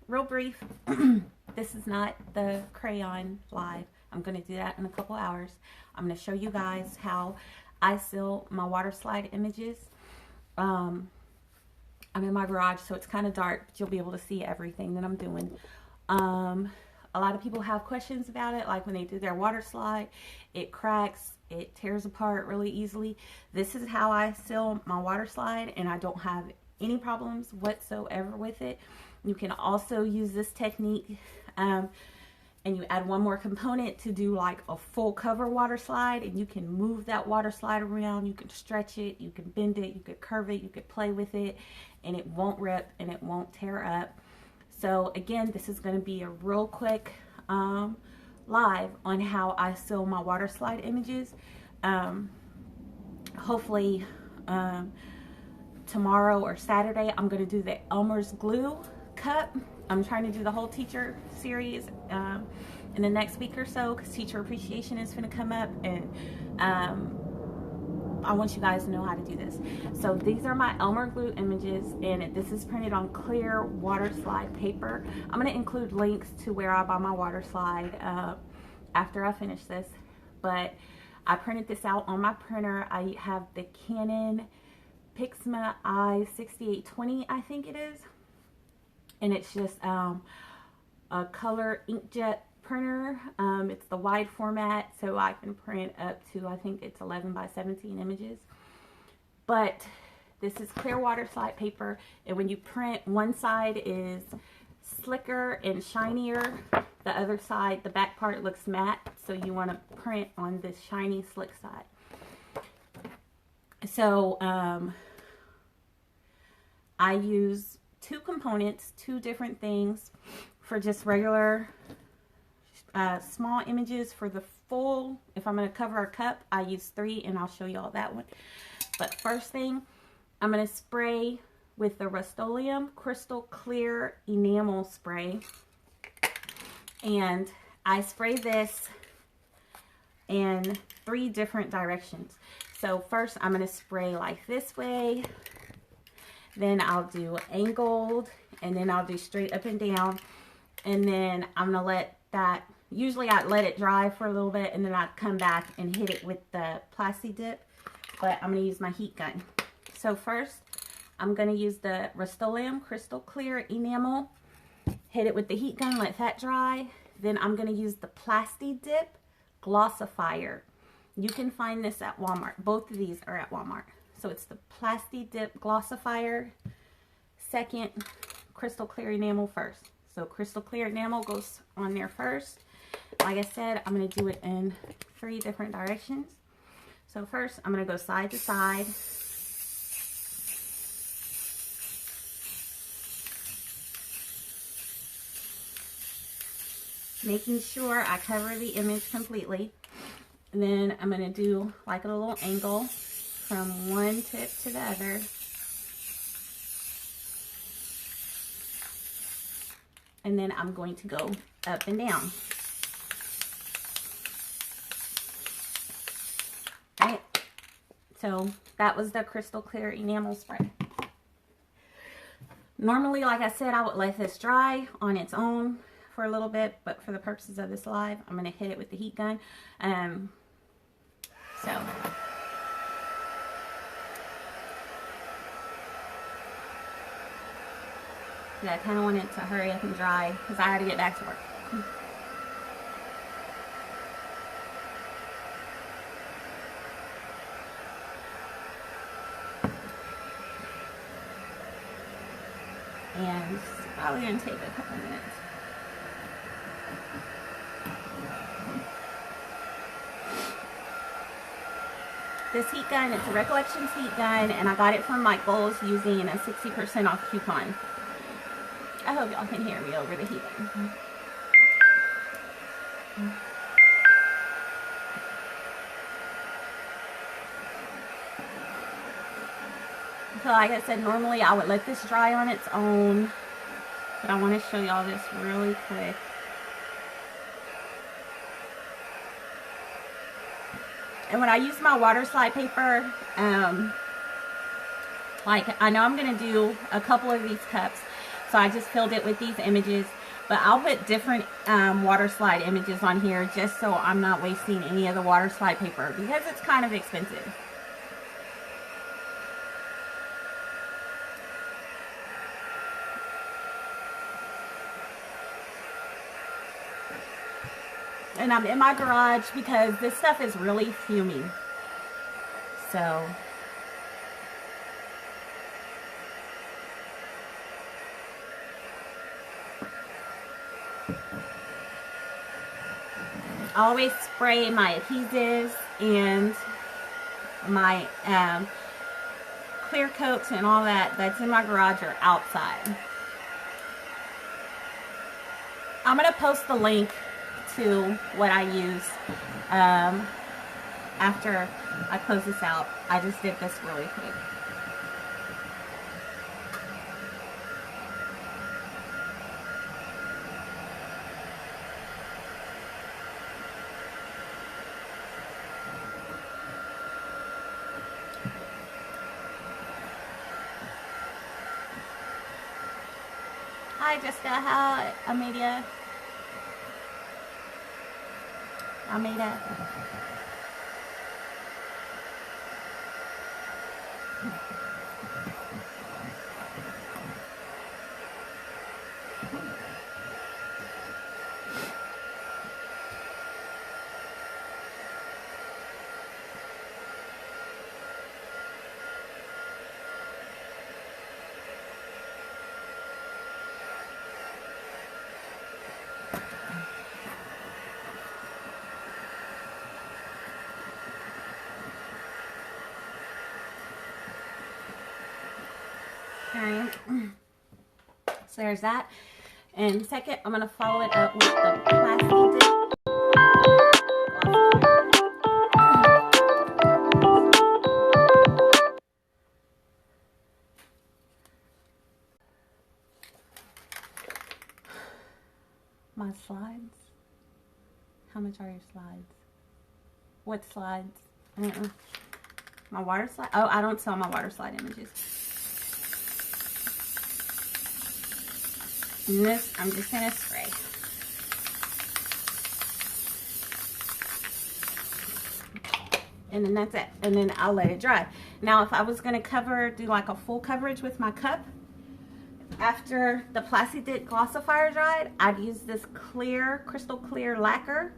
real brief. This is not the crayon live. I'm going to do that in a couple hours. I'm going to show you guys how I seal my water slide images. I'm in my garage, so it's kind of dark, but you'll be able to see everything that I'm doing. A lot of people have questions about it, like when they do their water slide, it cracks, it tears apart really easily. This is how I seal my water slide, and I don't have any problems whatsoever with it. You can also use this technique, and you add one more component to do like a full cover water slide, and you can move that water slide around, you can stretch it, you can bend it, you could curve it, you could play with it, and it won't rip and it won't tear up. So again, this is going to be a real quick live on how I seal my water slide images. Hopefully tomorrow or Saturday I'm going to do the Elmer's glue cup. I'm trying to do the whole teacher series in the next week or so, because teacher appreciation is going to come up, and I want you guys to know how to do this. So these are my Elmer glue images, and this is printed on clear water slide paper. I'm going to include links to where I buy my water slide after I finish this, but I printed this out on my printer. I have the Canon Pixma i6820, I think it is, and it's just a color inkjet printer. It's the wide format, so I can print up to, I think it's 11 by 17 images. But this is clear water slide paper, and when you print, one side is slicker and shinier, the other side, the back part, looks matte, so you want to print on this shiny slick side. So I use two components, two different things for just regular small images. For the full, if I'm going to cover a cup, I use 3, and I'll show you all that one. But first thing, I'm going to spray with the Rust-Oleum Crystal Clear Enamel Spray, and I spray this in 3 different directions. So first I'm going to spray like this way, then I'll do angled, and then I'll do straight up and down, and then I'm going to let that, usually I let it dry for a little bit, and then I come back and hit it with the Plasti Dip, but I'm going to use my heat gun. So first, I'm going to use the Rust-Oleum Crystal Clear Enamel, hit it with the heat gun, let that dry. Then I'm going to use the Plasti Dip Glossifier. You can find this at Walmart. Both of these are at Walmart. So it's the Plasti Dip Glossifier, second, Crystal Clear Enamel first. So Crystal Clear Enamel goes on there first. Like I said, I'm going to do it in 3 different directions. So first, I'm going to go side to side. Making sure I cover the image completely. And then I'm going to do like a little angle from one tip to the other. And then I'm going to go up and down. Right? So that was the Crystal Clear Enamel Spray. Normally, like I said, I would let this dry on its own for a little bit, but for the purposes of this live, I'm going to hit it with the heat gun. So yeah, I kind of want it to hurry up and dry because I had to get back to work. And it's probably going to take a couple minutes. This heat gun, it's a Recollections heat gun, and I got it from Michael's using a 60% off coupon. I hope y'all can hear me over the heat gun. So like I said, normally I would let this dry on its own, but I want to show y'all this really quick. And when I use my water slide paper, like I know I'm going to do a couple of these cups. So I just filled it with these images. But I'll put different water slide images on here just so I'm not wasting any of the water slide paper because it's kind of expensive. And I'm in my garage because this stuff is really fuming. So I always spray my adhesives and my clear coats and all that's in my garage or outside. I'm going to post the link to what I use after I close this out. I just did this really quick. Hi Jessica, how Amelia? Alright, so there's that. And second, I'm going to follow it up with the plastic dip. My slides? How much are your slides? What slides? My water slide? Oh, I don't sell my water slide images. And this, I'm just going to spray. And then that's it. And then I'll let it dry. Now, if I was going to do like a full coverage with my cup, after the plastic dip glossifier dried, I'd use this clear, crystal clear lacquer,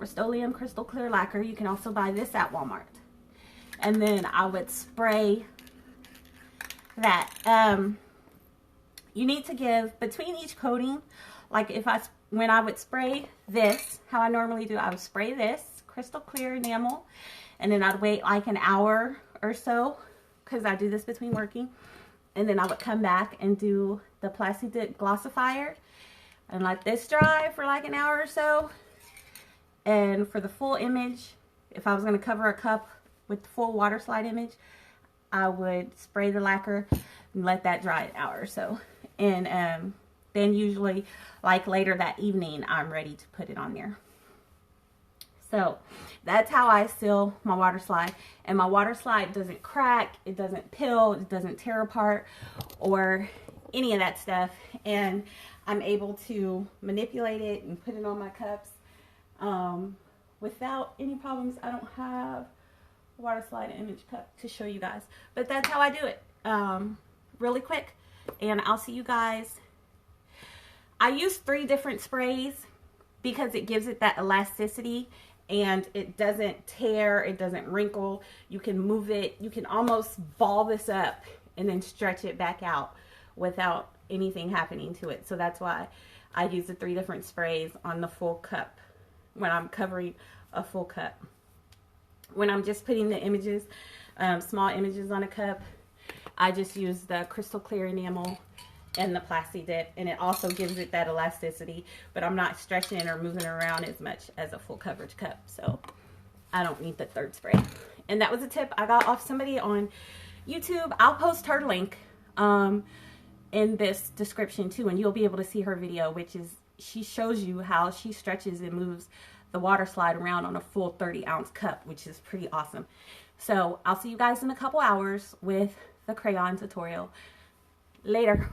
Rust-Oleum crystal clear lacquer. You can also buy this at Walmart. And then I would spray that. You need to give between each coating, like when I would spray this, how I normally do, I would spray this crystal clear enamel, and then I'd wait like an hour or so, because I do this between working, and then I would come back and do the plastic dip glossifier and let this dry for like an hour or so. And for the full image, if I was going to cover a cup with the full water slide image, I would spray the lacquer and let that dry an hour or so. And then usually, like later that evening, I'm ready to put it on there. So that's how I seal my water slide. And my water slide doesn't crack, it doesn't pill, it doesn't tear apart, or any of that stuff. And I'm able to manipulate it and put it on my cups without any problems. I don't have a water slide image cup to show you guys, but that's how I do it, really quick. And I'll see you guys. I use 3 different sprays because it gives it that elasticity and it doesn't tear, it doesn't wrinkle. You can move it, you can almost ball this up and then stretch it back out without anything happening to it. So that's why I use the 3 different sprays on the full cup when I'm covering a full cup. When I'm just putting the images, small images on a cup, I just use the crystal clear enamel and the plastic dip, and it also gives it that elasticity, but I'm not stretching or moving around as much as a full coverage cup, so I don't need the 3rd spray. And that was a tip I got off somebody on YouTube. I'll post her link in this description too, and you'll be able to see her video, which is she shows you how she stretches and moves the water slide around on a full 30-ounce cup, which is pretty awesome. So I'll see you guys in a couple hours with the crayon tutorial. Later.